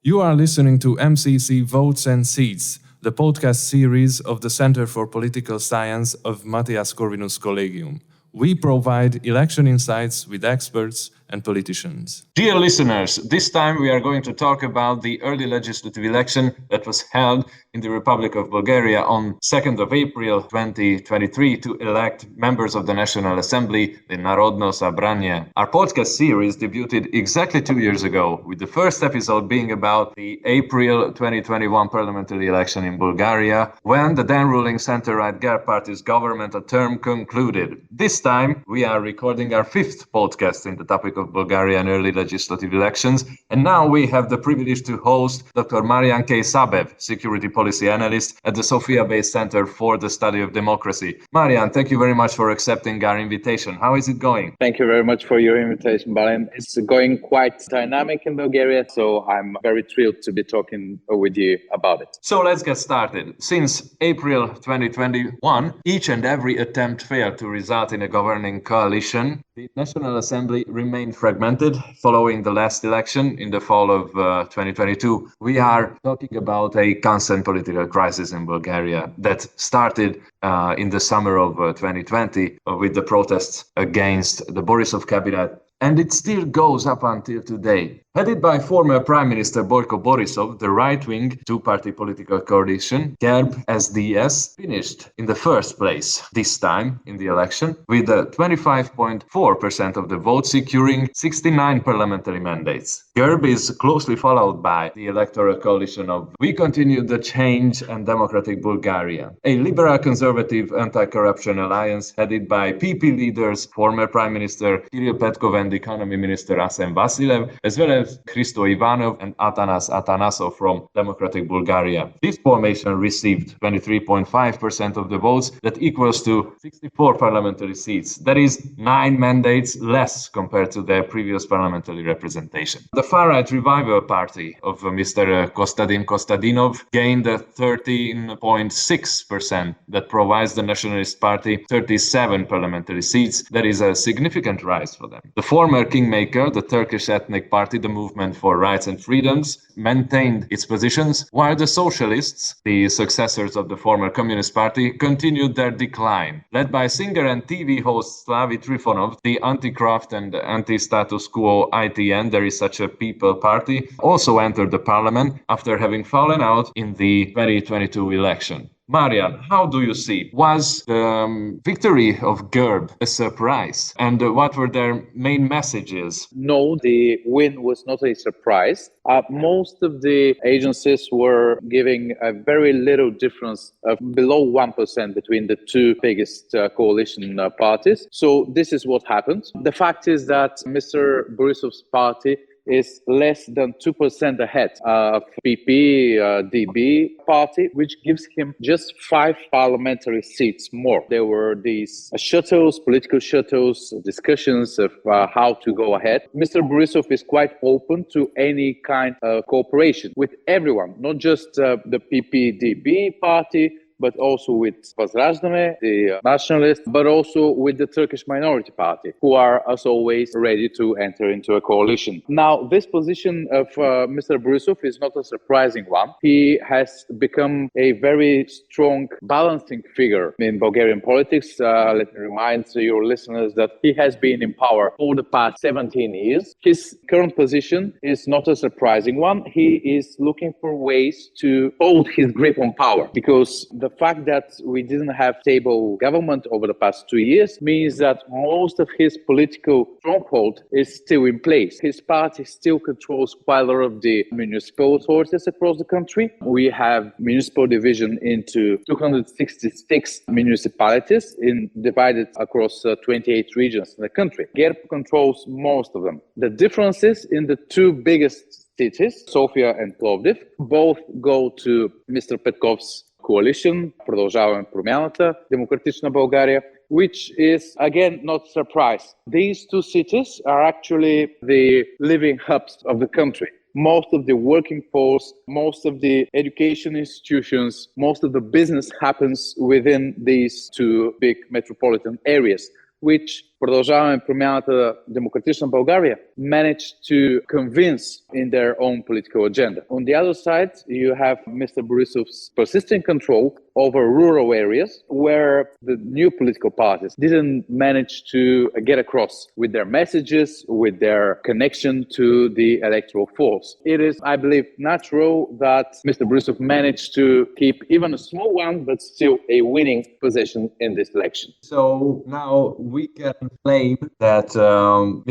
You are listening to MCC Votes and Seats, the podcast series of the Center for Political Science of Mathias Corvinus Collegium. We provide election insights with experts and politicians. Dear listeners, this time we are going to talk about the early legislative election that was held in the Republic of Bulgaria on 2nd of April 2023 to elect members of the National Assembly, the Narodno Sabranie. Our podcast series debuted exactly 2 years ago, with the first episode being about the April 2021 parliamentary election in Bulgaria, when the then ruling center-right GERB party's governmental term concluded. This time, we are recording our fifth podcast in the topic of Bulgarian early legislative elections, and now we have the privilege to host Dr. Mariyan K. Sabev, security policy analyst at the Sofia-based Center for the Study of Democracy. Mariyan, thank you very much for accepting our invitation. How is it going? Thank you very much for your invitation, Balen. It's going quite dynamic in Bulgaria, so I'm very thrilled to be talking with you about it. So let's get started. Since April 2021, each and every attempt failed to result in a governing coalition. The National Assembly remained fragmented following the last election in the fall of 2022. We are talking about a constant political crisis in Bulgaria that started in the summer of 2020 with the protests against the Borisov cabinet. And it still goes up until today. Headed by former Prime Minister Boyko Borisov, the right-wing two-party political coalition, GERB SDS, finished in the first place this time in the election, with 25.4% of the votes, securing 69 parliamentary mandates. GERB is closely followed by the electoral coalition of We Continue the Change and Democratic Bulgaria, a liberal conservative anti-corruption alliance headed by PP leaders, former Prime Minister Kiril Petkov and Economy Minister Asem Vasilev, as well as Hristo Ivanov and Atanas Atanasov from Democratic Bulgaria. This formation received 23.5% of the votes, that equals to 64 parliamentary seats. That is 9 mandates less compared to their previous parliamentary representation. The far-right Revival Party of Mr. Kostadin Kostadinov gained 13.6%. That provides the Nationalist Party 37 parliamentary seats. That is a significant rise for them. The former kingmaker, the Turkish ethnic party, the Movement for Rights and Freedoms, maintained its positions, while the socialists, the successors of the former Communist Party, continued their decline. Led by singer and TV host Slavi Trifonov, the anti-craft and anti-status quo ITN, there is such a People Party, also entered the parliament after having fallen out in the 2022 election. Mariyan, how do you see? Was the victory of GERB a surprise? And what were their main messages? No, the win was not a surprise. Most of the agencies were giving a very little difference of below 1% between the two biggest coalition parties. So this is what happened. The fact is that Mr. Borisov's party is less than 2% ahead of PP, DB party, which gives him just 5 parliamentary seats more. There were these shuttles, political shuttles, discussions of how to go ahead. Mr. Borisov is quite open to any kind of cooperation with everyone, not just the PP, DB party, but also with Vazrazdane, the nationalist, but also with the Turkish minority party, who are, as always, ready to enter into a coalition. Now, this position of Mr. Borisov is not a surprising one. He has become a very strong balancing figure in Bulgarian politics. Let me remind your listeners that he has been in power for the past 17 years. His current position is not a surprising one. He is looking for ways to hold his grip on power, because the fact that we didn't have stable government over the past 2 years means that most of his political stronghold is still in place. His party still controls quite a lot of the municipal authorities across the country. We have municipal division into 266 municipalities divided across 28 regions in the country. GERB controls most of them. The differences in the two biggest cities, Sofia and Plovdiv, both go to Mr. Petkov's coalition, Продължаваме промяната, Демократична Bulgaria, which is, again, not a surprise. These two cities are actually the living hubs of the country. Most of the working force, most of the education institutions, most of the business happens within these two big metropolitan areas, which Продължаваме промяната Демократична Bulgaria managed to convince in their own political agenda. On the other side, you have Mr. Borisov's persistent control over rural areas where the new political parties didn't manage to get across with their messages, with their connection to the electoral force. It is, I believe, natural that Mr. Borisov managed to keep even a small one, but still a winning position in this election. So now we can claim that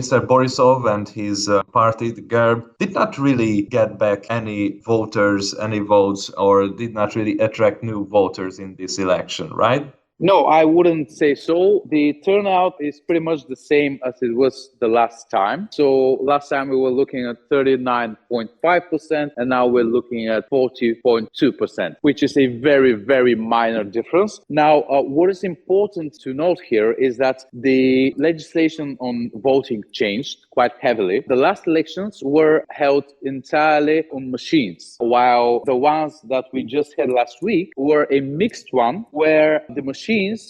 Mr. Borisov and his party, the GERB, did not really get back any voters, any votes, or did not really attract new voters in this election, right? No, I wouldn't say so. The turnout is pretty much the same as it was the last time. So last time we were looking at 39.5%, and now we're looking at 40.2%, which is a very, very minor difference. Now, what is important to note here is that the legislation on voting changed quite heavily. The last elections were held entirely on machines, while the ones that we just had last week were a mixed one where the machines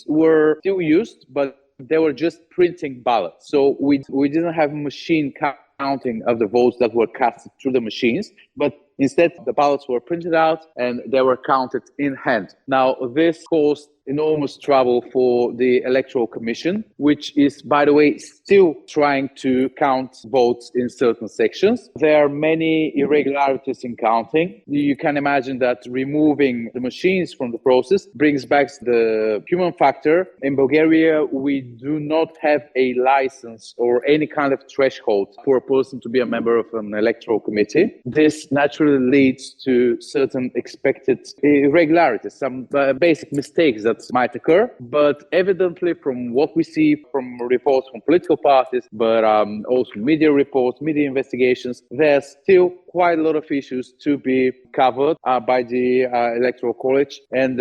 were still used, but they were just printing ballots. So we didn't have machine counting of the votes that were cast through the machines, but instead the ballots were printed out and they were counted in hand. Now, this caused enormous trouble for the Electoral Commission, which is, by the way, still trying to count votes in certain sections. There are many irregularities in counting. You can imagine that removing the machines from the process brings back the human factor. In Bulgaria, we do not have a license or any kind of threshold for a person to be a member of an electoral committee. This naturally leads to certain expected irregularities, some basic mistakes that might occur, but evidently from what we see from reports from political parties, but also media reports, media investigations, there's still quite a lot of issues to be covered by the Electoral College, and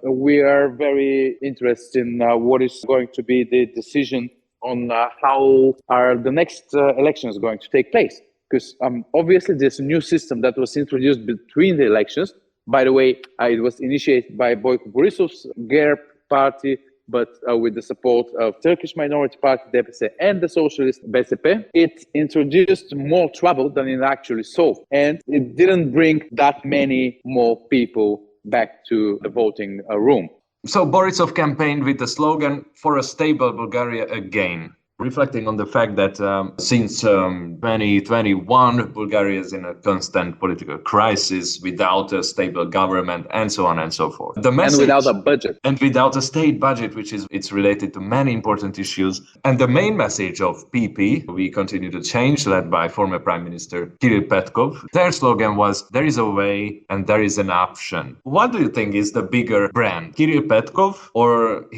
we are very interested in what is going to be the decision on how are the next elections going to take place. Because obviously there's a new system that was introduced between the elections. By the way, it was initiated by Boyko Borisov's GERB party, but with the support of Turkish minority party, DPS, and the socialist БСП. It introduced more trouble than it actually solved. And it didn't bring that many more people back to the voting room. So Borisov campaigned with the slogan, "For a stable Bulgaria again," reflecting on the fact that since 2021, Bulgaria is in a constant political crisis without a stable government and so on and so forth. And without a budget. And without a state budget, which is it's related to many important issues. And the main message of PP, We Continue to Change, led by former Prime Minister Kiril Petkov, their slogan was, "There is a way and there is an option." What do you think is the bigger brand, Kiril Petkov or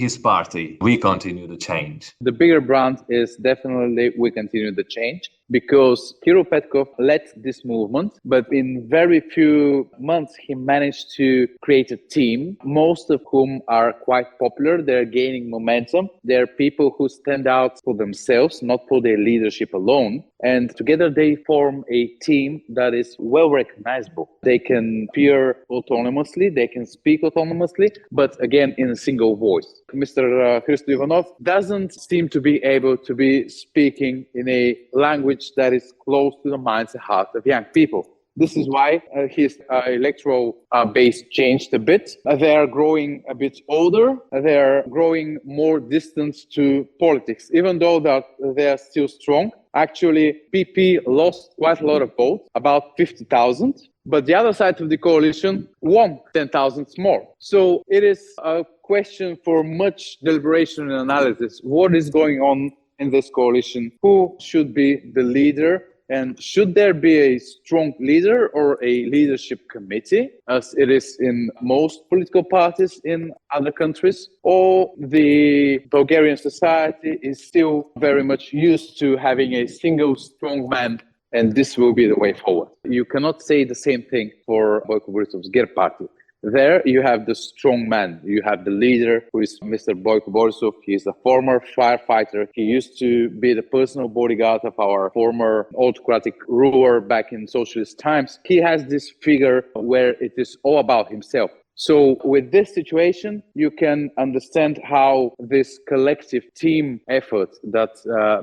his party, We Continue to Change? The bigger brand is definitely We Continue the Change, because Kiril Petkov led this movement, but in very few months he managed to create a team, most of whom are quite popular. They're gaining momentum. They're people who stand out for themselves, not for their leadership alone. And together they form a team that is well recognizable. They can appear autonomously, they can speak autonomously, but again in a single voice. Mr. Hristo Ivanov doesn't seem to be able to be speaking in a language that is close to the minds and hearts of young people. This is why his electoral base changed a bit. They are growing a bit older. They are growing more distant to politics, even though that they are still strong. Actually, PP lost quite a lot of votes, about 50,000. But the other side of the coalition won 10,000 more. So it is a question for much deliberation and analysis. What is going on in this coalition? Who should be the leader? And should there be a strong leader or a leadership committee, as it is in most political parties in other countries? Or the Bulgarian society is still very much used to having a single strong man, and this will be the way forward? You cannot say the same thing for Boyko Borisov's GERB party. There you have the strong man. You have the leader, who is Mr. Boyko Borisov. He is a former firefighter. He used to be the personal bodyguard of our former autocratic ruler back in socialist times. He has this figure where it is all about himself. So with this situation, you can understand how this collective team effort that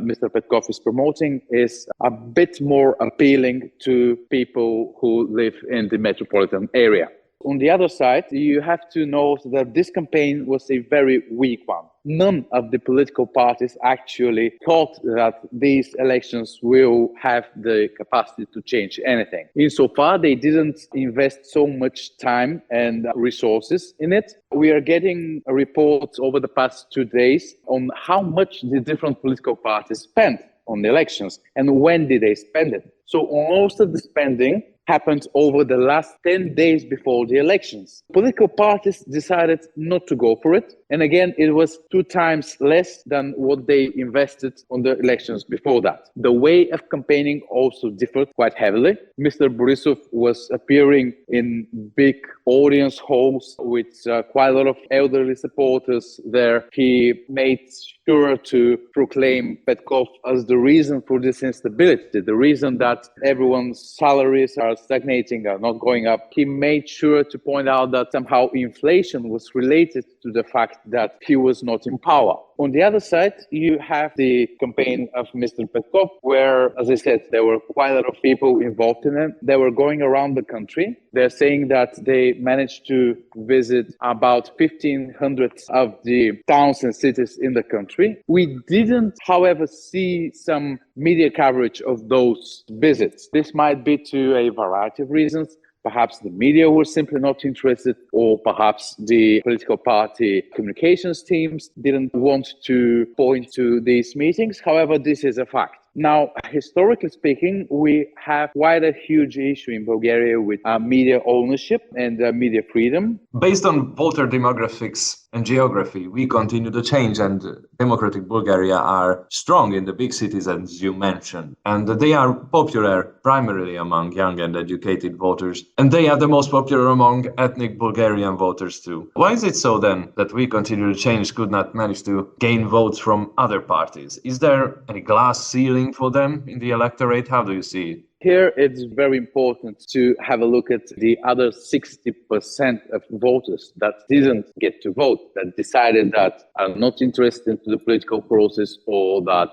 Mr. Petkov is promoting is a bit more appealing to people who live in the metropolitan area. On the other side, you have to note that this campaign was a very weak one. None of the political parties actually thought that these elections will have the capacity to change anything. Insofar, they didn't invest so much time and resources in it. We are getting reports over the past 2 days on how much the different political parties spent on the elections and when did they spend it. So most of the spending happened over the last 10 days before the elections. Political parties decided not to go for it. And again, it was 2 times less than what they invested on the elections before that. The way of campaigning also differed quite heavily. Mr. Borisov was appearing in big audience halls with quite a lot of elderly supporters there. He made sure to proclaim Petkov as the reason for this instability, the reason that everyone's salaries are stagnating, are not going up. He made sure to point out that somehow inflation was related to the fact that he was not in power. On the other side, you have the campaign of Mr. Petkov, where, as I said, there were quite a lot of people involved in it. They were going around the country. They're saying that they managed to visit about 1,500 of the towns and cities in the country. We didn't, however, see some media coverage of those visits. This might be to a variety of reasons. Perhaps the media were simply not interested, or perhaps the political party communications teams didn't want to point to these meetings. However, this is a fact. Now, historically speaking, we have quite a huge issue in Bulgaria with media ownership and media freedom. Based on voter demographics and geography, we continue to change, and democratic Bulgaria are strong in the big cities, as you mentioned. And they are popular primarily among young and educated voters. And they are the most popular among ethnic Bulgarian voters too. Why is it so then that we continue to change could not manage to gain votes from other parties? Is there any glass ceiling for them in the electorate? How do you see it? Here, it's very important to have a look at the other 60% of voters that didn't get to vote, that decided that are not interested in the political process, or that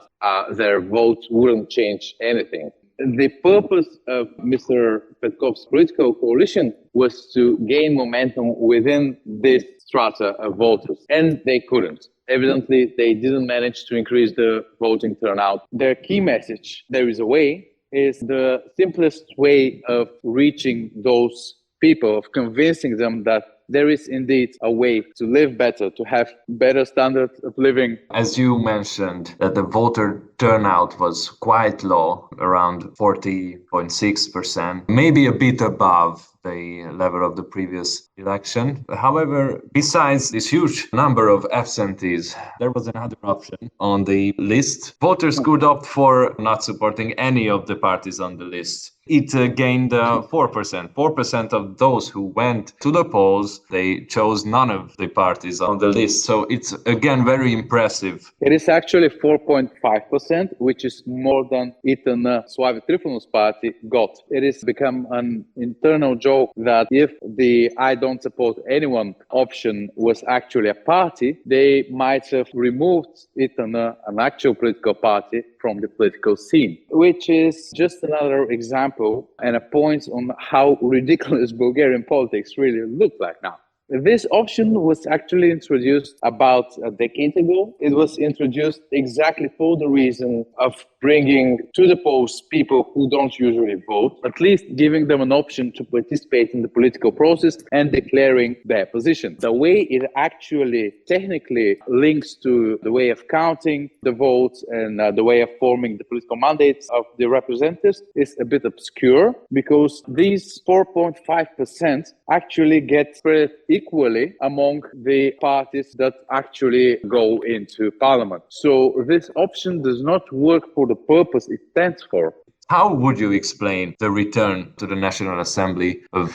their vote wouldn't change anything. The purpose of Mr. Petkov's political coalition was to gain momentum within this strata of voters, and they couldn't. Evidently, they didn't manage to increase the voting turnout. Their key message, "There is a way," is the simplest way of reaching those people, of convincing them that there is indeed a way to live better, to have better standards of living. As you mentioned, that the voter turnout was quite low, around 40.6%, maybe a bit above the level of the previous election. However, besides this huge number of absentees, there was another option on the list. Voters could opt for not supporting any of the parties on the list. It gained 4%. 4% of those who went to the polls, they chose none of the parties on the list. So it's, again, very impressive. It is actually 4.5%, which is more than Ethan Suave Trifonus party got. It has become an internal joke that if the I don't support anyone option was actually a party, they might have removed Ethan, an actual political party, from the political scene, which is just another example and a point on how ridiculous Bulgarian politics really look like now. This option was actually introduced about a decade ago. It was introduced exactly for the reason of bringing to the polls people who don't usually vote, at least giving them an option to participate in the political process and declaring their position. The way it actually technically links to the way of counting the votes and the way of forming the political mandates of the representatives is a bit obscure, because these 4.5% actually get spread equally among the parties that actually go into parliament. So this option does not work for the purpose it stands for. How would you explain the return to the National Assembly of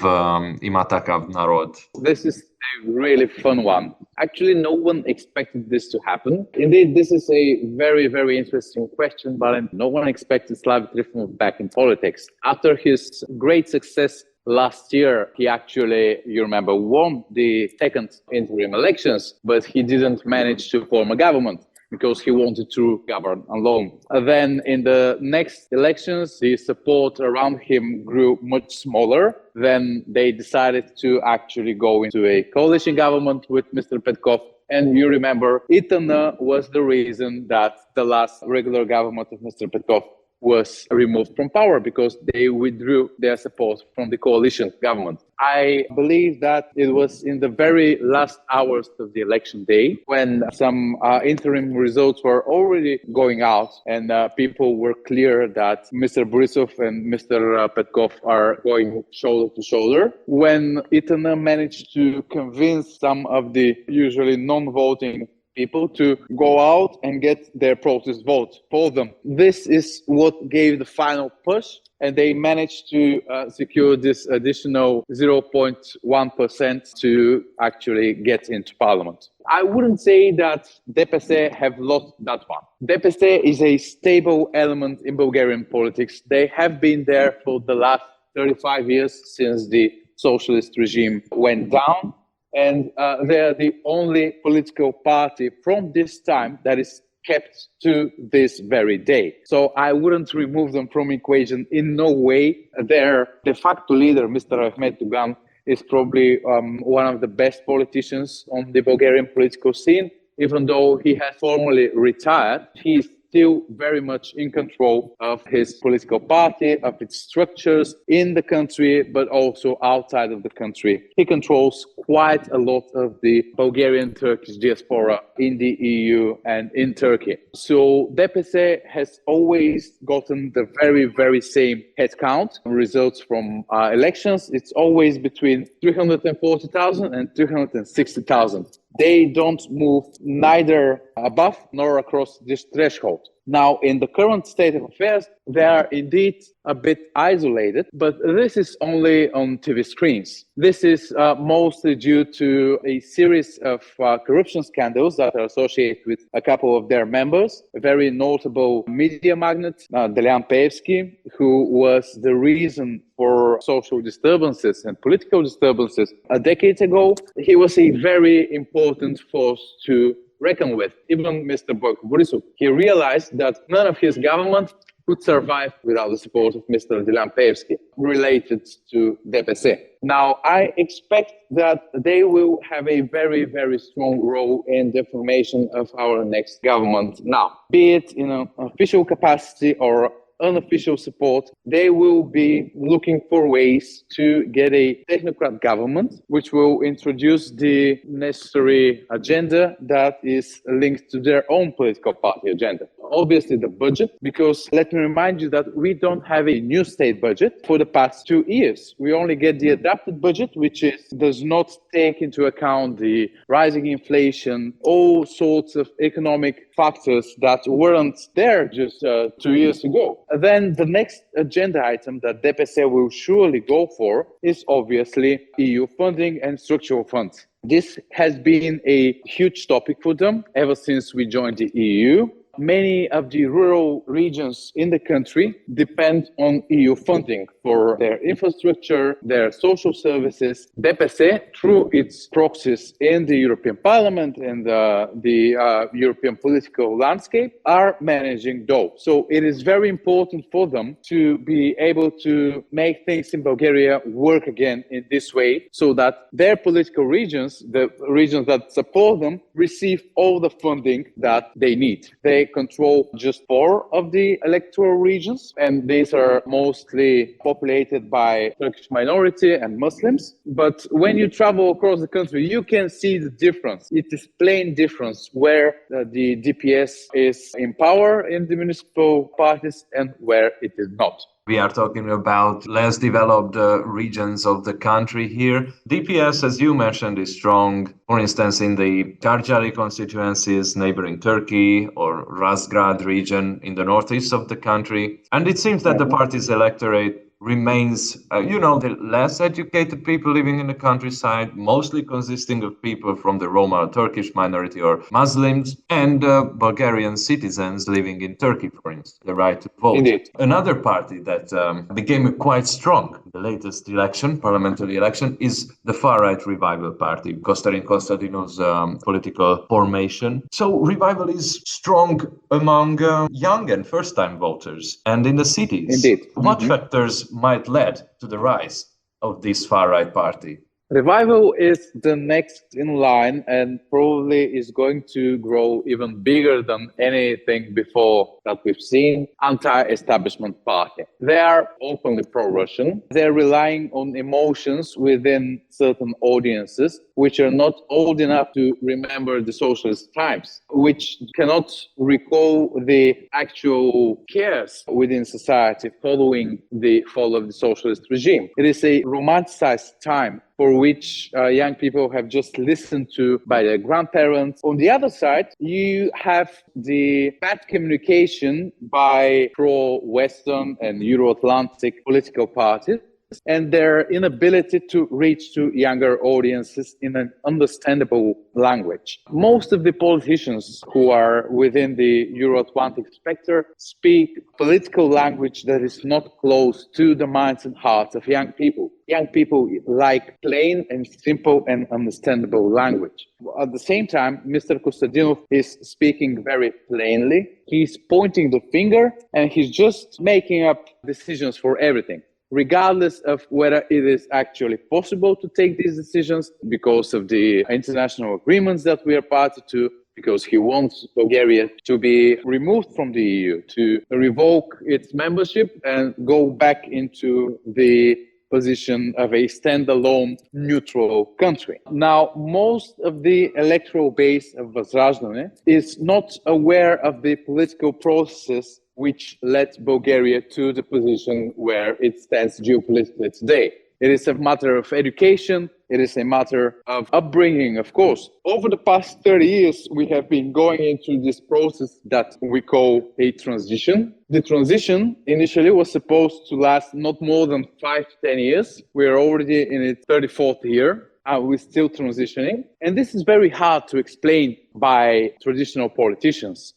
Imatakav Narod? This is a really fun one. Actually, no one expected this to happen. Indeed, this is a very, very interesting question, but no one expected Slav Trifonov back in politics. After his great success last year he actually, you remember, won the second interim elections, but he didn't manage to form a government because he wanted to govern alone. Then in the next elections, the support around him grew much smaller. Then they decided to actually go into a coalition government with Mr. Petkov. And you remember, Itana was the reason that the last regular government of Mr. Petkov was removed from power because they withdrew their support from the coalition government. I believe that it was in the very last hours of the election day when some interim results were already going out and people were clear that Mr. Borisov and Mr. Petkov are going shoulder to shoulder, when Itana managed to convince some of the usually non-voting people to go out and get their protest vote for them. This is what gave the final push, and they managed to secure this additional 0.1% to actually get into parliament. I wouldn't say that DPS have lost that one. DPS is a stable element in Bulgarian politics. They have been there for the last 35 years since the socialist regime went down. And they're the only political party from this time that is kept to this very day. So I wouldn't remove them from equation in no way. Their de facto leader, Mr. Ahmed Tugan, is probably one of the best politicians on the Bulgarian political scene. Even though he has formally retired, he's still very much in control of his political party, of its structures in the country, but also outside of the country. He controls quite a lot of the Bulgarian-Turkish diaspora in the EU and in Turkey. So DPS has always gotten the very, very same headcount. Results from elections, it's always between 340,000 and 360,000. They don't move neither above nor across this threshold. Now, in the current state of affairs, they are indeed a bit isolated, but this is only on TV screens. This is mostly due to a series of corruption scandals that are associated with a couple of their members. A very notable media magnate, Delian Peevski, who was the reason for social disturbances and political disturbances a decade ago. He was a very important force to reckon with. Even Mr. Boyko Borisov, he realized that none of his government could survive without the support of Mr. Delian Peevski, related to DPS. Now, I expect that they will have a very, very strong role in the formation of our next government. Now, be it in an official capacity or unofficial support, they will be looking for ways to get a technocrat government, which will introduce the necessary agenda that is linked to their own political party agenda. Obviously, the budget, because let me remind you that we don't have a new state budget for the past 2 years. We only get the adapted budget, which does not take into account the rising inflation, all sorts of economic factors that weren't there just 2 years ago. Then the next agenda item that DPS will surely go for is obviously EU funding and structural funds. This has been a huge topic for them ever since we joined the EU. Many of the rural regions in the country depend on EU funding for their infrastructure, their social services. DPS, through its proxies in the European Parliament and the European political landscape, are managing those. So it is very important for them to be able to make things in Bulgaria work again in this way, so that their political regions, the regions that support them, receive all the funding that they need. They control just 4 of the electoral regions, and these are mostly populated by Turkish minority and Muslims. But when you travel across the country, you can see the difference. It is plain difference where the DPS is in power in the municipal parties and where it is not. We are talking about less developed regions of the country here. DPS, as you mentioned, is strong, for instance, in the Karjali constituencies, neighboring Turkey, or Razgrad region in the northeast of the country. And it seems that the party's electorate remains, the less educated people living in the countryside, mostly consisting of people from the Roma or Turkish minority or Muslims, and Bulgarian citizens living in Turkey, for instance, the right to vote. Indeed. Another party that became quite strong in the latest election, parliamentary election, is the far-right Revival Party, Costin Constantinu's political formation. So Revival is strong among young and first-time voters and in the cities. Indeed. What factors might lead to the rise of this far-right party? Revival is the next in line and probably is going to grow even bigger than anything before that we've seen. Anti-establishment party. They are openly pro-Russian. They're relying on emotions within certain audiences, which are not old enough to remember the socialist times, which cannot recall the actual chaos within society following the fall of the socialist regime. It is a romanticized time for which young people have just listened to by their grandparents. On the other side, you have the bad communication by pro-Western and Euro-Atlantic political parties and their inability to reach to younger audiences in an understandable language. Most of the politicians who are within the Euro-Atlantic spectrum speak political language that is not close to the minds and hearts of young people. Young people like plain and simple and understandable language. At the same time, Mr. Kostadinov is speaking very plainly. He's pointing the finger and he's just making up decisions for everything, regardless of whether it is actually possible to take these decisions because of the international agreements that we are party to, because he wants Bulgaria to be removed from the EU, to revoke its membership and go back into the position of a standalone neutral country. Now, most of the electoral base of Возрождение is not aware of the political processes which led Bulgaria to the position where it stands geopolitically today. It is a matter of education. It is a matter of upbringing, of course. Over the past 30 years, we have been going into this process that we call a transition. The transition initially was supposed to last not more than 5 to 10 years. We are already in its 34th year. We're still transitioning. And this is very hard to explain by traditional politicians.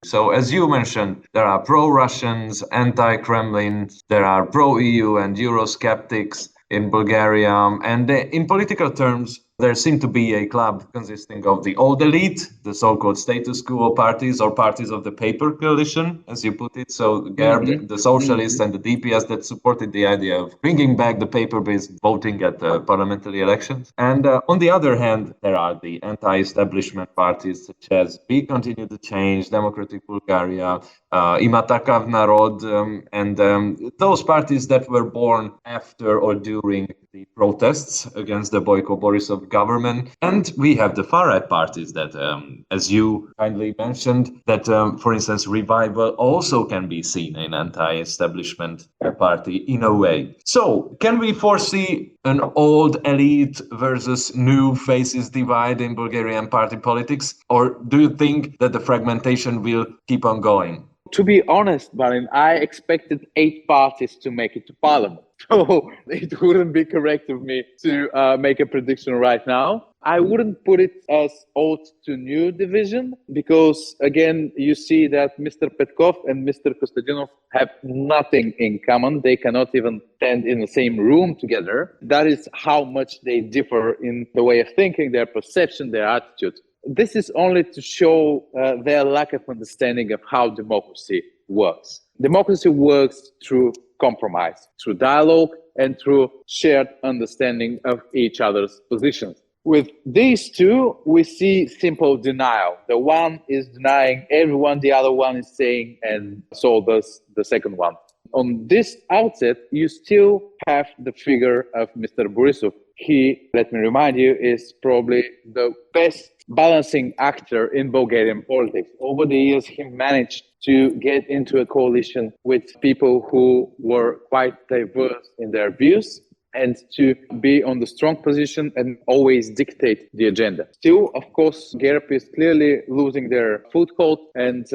So, as you mentioned, there are pro-Russians, anti-Kremlin, there are pro-EU and Eurosceptics in Bulgaria. And in political terms, there seemed to be a club consisting of the old elite, the so-called status quo parties or parties of the paper coalition, as you put it. So GERB, the socialists and the DPS that supported the idea of bringing back the paper-based voting at the parliamentary elections. And on the other hand, there are the anti-establishment parties such as We Continue to Change, Democratic Bulgaria, Ima Takav Narod, and those parties that were born after or during the protests against the Boyko Borisov government. And we have the far-right parties that, as you kindly mentioned, that, for instance, Revival also can be seen in anti-establishment party in a way. So can we foresee an old elite versus new faces divide in Bulgarian party politics? Or do you think that the fragmentation will keep on going? To be honest, Marin, I expected 8 parties to make it to parliament. So it wouldn't be correct of me to make a prediction right now. I wouldn't put it as old to new division because, again, you see that Mr. Petkov and Mr. Kostadinov have nothing in common. They cannot even stand in the same room together. That is how much they differ in the way of thinking, their perception, their attitude. This is only to show their lack of understanding of how democracy works. Democracy works through compromise, through dialogue, and through shared understanding of each other's positions. With these two, we see simple denial. The one is denying everyone, the other one is saying, and so does the second one. On this outset, you still have the figure of Mr. Borisov. He, let me remind you, is probably the best balancing actor in Bulgarian politics. Over the years, he managed to get into a coalition with people who were quite diverse in their views. and to be on the strong position and always dictate the agenda. Still, of course, GERB is clearly losing their foothold, and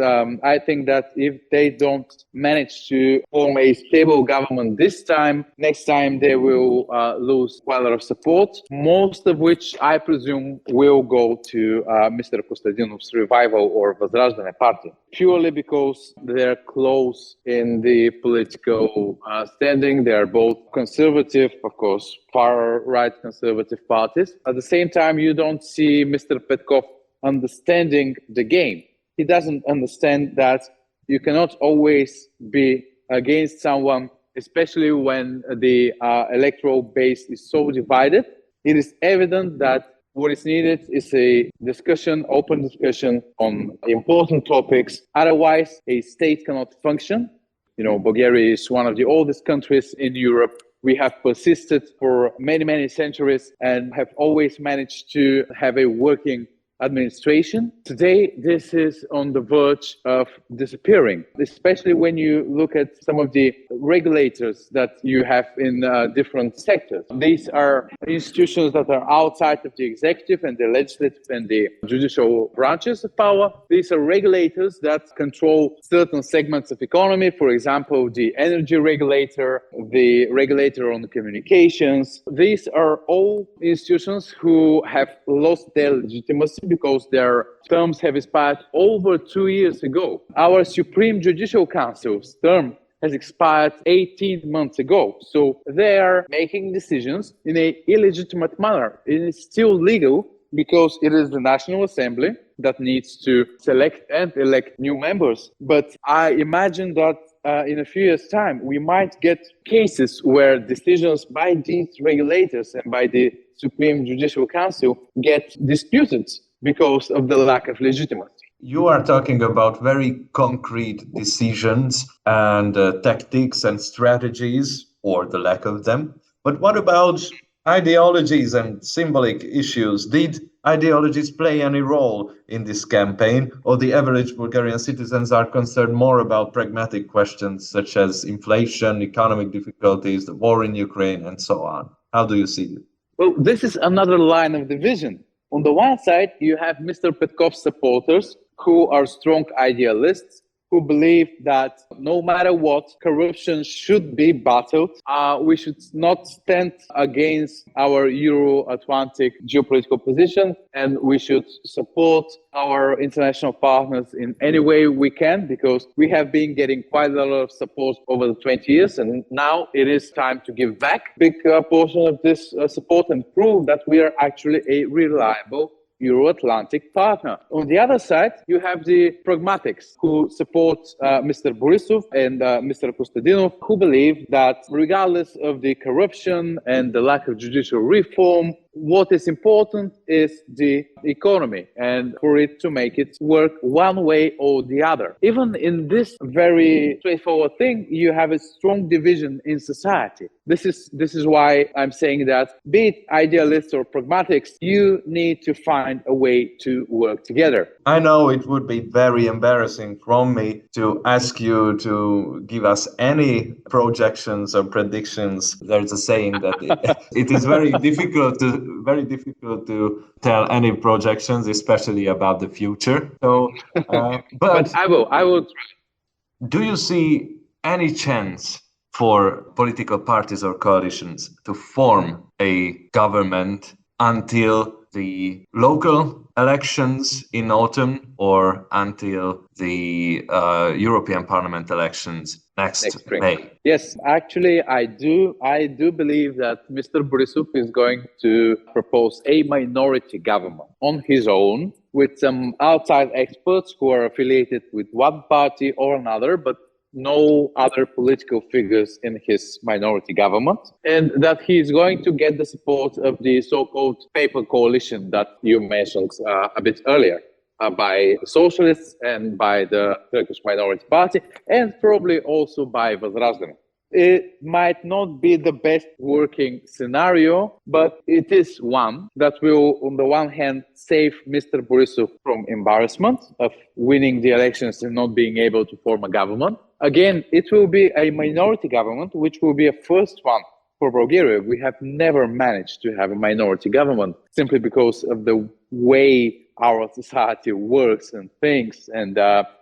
I think that if they don't manage to form a stable government this time, next time they will lose quite a lot of support, most of which I presume will go to Mr. Kostadynov's revival or Возрождение party, purely because they're close in the political standing. They are both conservative, of course, far-right conservative parties. At the same time, you don't see Mr. Petkov understanding the game. He doesn't understand that you cannot always be against someone, especially when the electoral base is so divided. It is evident that what is needed is a discussion, open discussion on important topics. Otherwise, a state cannot function. You know, Bulgaria is one of the oldest countries in Europe. We have persisted for many, many centuries and have always managed to have a working administration. Today, this is on the verge of disappearing, especially when you look at some of the regulators that you have in different sectors. These are institutions that are outside of the executive and the legislative and the judicial branches of power. These are regulators that control certain segments of economy, for example, the energy regulator, the regulator on communications. These are all institutions who have lost their legitimacy because their terms have expired over 2 years ago. Our Supreme Judicial Council's term has expired 18 months ago. So they are making decisions in an illegitimate manner. It is still legal because it is the National Assembly that needs to select and elect new members. But I imagine that in a few years' time, we might get cases where decisions by these regulators and by the Supreme Judicial Council get disputed because of the lack of legitimacy. You are talking about very concrete decisions and tactics and strategies, or the lack of them. But what about ideologies and symbolic issues? Did ideologies play any role in this campaign, or the average Bulgarian citizens are concerned more about pragmatic questions such as inflation, economic difficulties, the war in Ukraine, and so on? How do you see it? Well, this is another line of division. On the one side, you have Mr. Petkov's supporters who are strong idealists, who believe that no matter what, corruption should be battled. We should not stand against our Euro-Atlantic geopolitical position, and we should support our international partners in any way we can, because we have been getting quite a lot of support over the 20 years, and now it is time to give back a big portion of this support and prove that we are actually a reliable Euro-Atlantic partner. On the other side, you have the pragmatics who support Mr. Borisov and Mr. Kostadinov, who believe that regardless of the corruption and the lack of judicial reform, what is important is the economy, and for it to make it work one way or the other. Even in this very straightforward thing, you have a strong division in society. This is why I'm saying that, be it idealists or pragmatics, you need to find a way to work together. I know it would be very embarrassing from me to ask you to give us any projections or predictions. There's a saying that it is very difficult to tell any projections, especially about the future. So, but I will. Do you see any chance for political parties or coalitions to form a government until the local elections in autumn or until the European Parliament elections next spring? May? Yes, actually, I do believe that Mr. Borisov is going to propose a minority government on his own, with some outside experts who are affiliated with one party or another, but no other political figures in his minority government, and that he is going to get the support of the so-called paper coalition that you mentioned a bit earlier, by socialists and by the Turkish Minority Party, and probably also by Возрождение. It might not be the best working scenario, but it is one that will, on the one hand, save Mr. Borisov from embarrassment of winning the elections and not being able to form a government. Again, it will be a minority government, which will be a first one for Bulgaria, we have never managed to have a minority government simply because of the way our society works and thinks and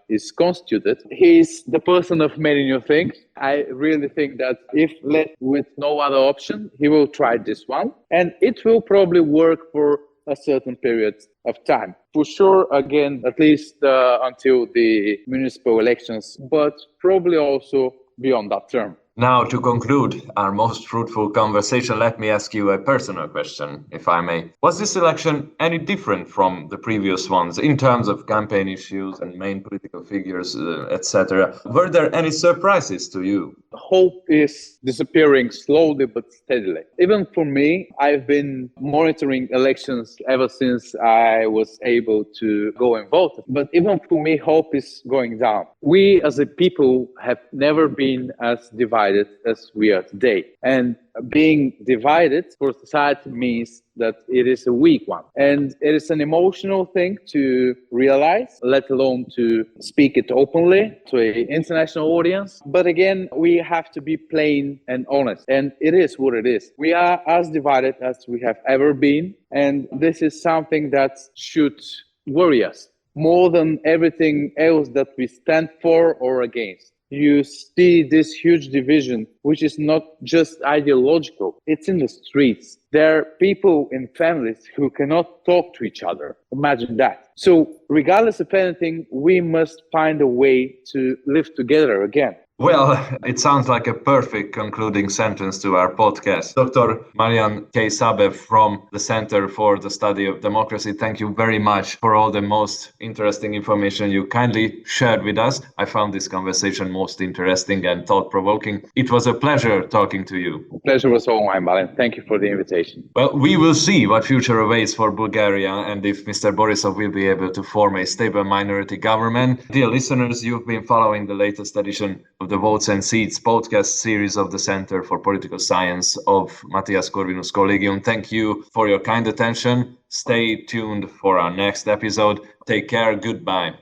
is constituted. He's the person of many new things. I really think that if left with no other option, he will try this one, and it will probably work for a certain period of time. For sure, again, at least until the municipal elections, but probably also beyond that term. Now, to conclude our most fruitful conversation, let me ask you a personal question, if I may. Was this election any different from the previous ones in terms of campaign issues and main political figures, etc.? Were there any surprises to you? Hope is disappearing slowly but steadily. Even for me, I've been monitoring elections ever since I was able to go and vote. But even for me, hope is going down. We as a people have never been as divided as we are today. And being divided for society means that it is a weak one. And it is an emotional thing to realize, let alone to speak it openly to an international audience. But again, we have to be plain and honest. And it is what it is. We are as divided as we have ever been. And this is something that should worry us more than everything else that we stand for or against. You see this huge division, which is not just ideological, it's in the streets. There are people in families who cannot talk to each other. Imagine that. So regardless of anything, we must find a way to live together again. Well, it sounds like a perfect concluding sentence to our podcast. Dr. Mariyan K. Sabev from the Center for the Study of Democracy, thank you very much for all the most interesting information you kindly shared with us. I found this conversation most interesting and thought-provoking. It was a pleasure talking to you. The pleasure was all mine, Mariyan. Thank you for the invitation. Well, we will see what future awaits for Bulgaria and if Mr. Borisov will be able to form a stable minority government. Dear listeners, you've been following the latest edition of the Votes and Seats podcast series of the Center for Political Science of Mathias Corvinus Collegium. Thank you for your kind attention. Stay tuned for our next episode. Take care. Goodbye.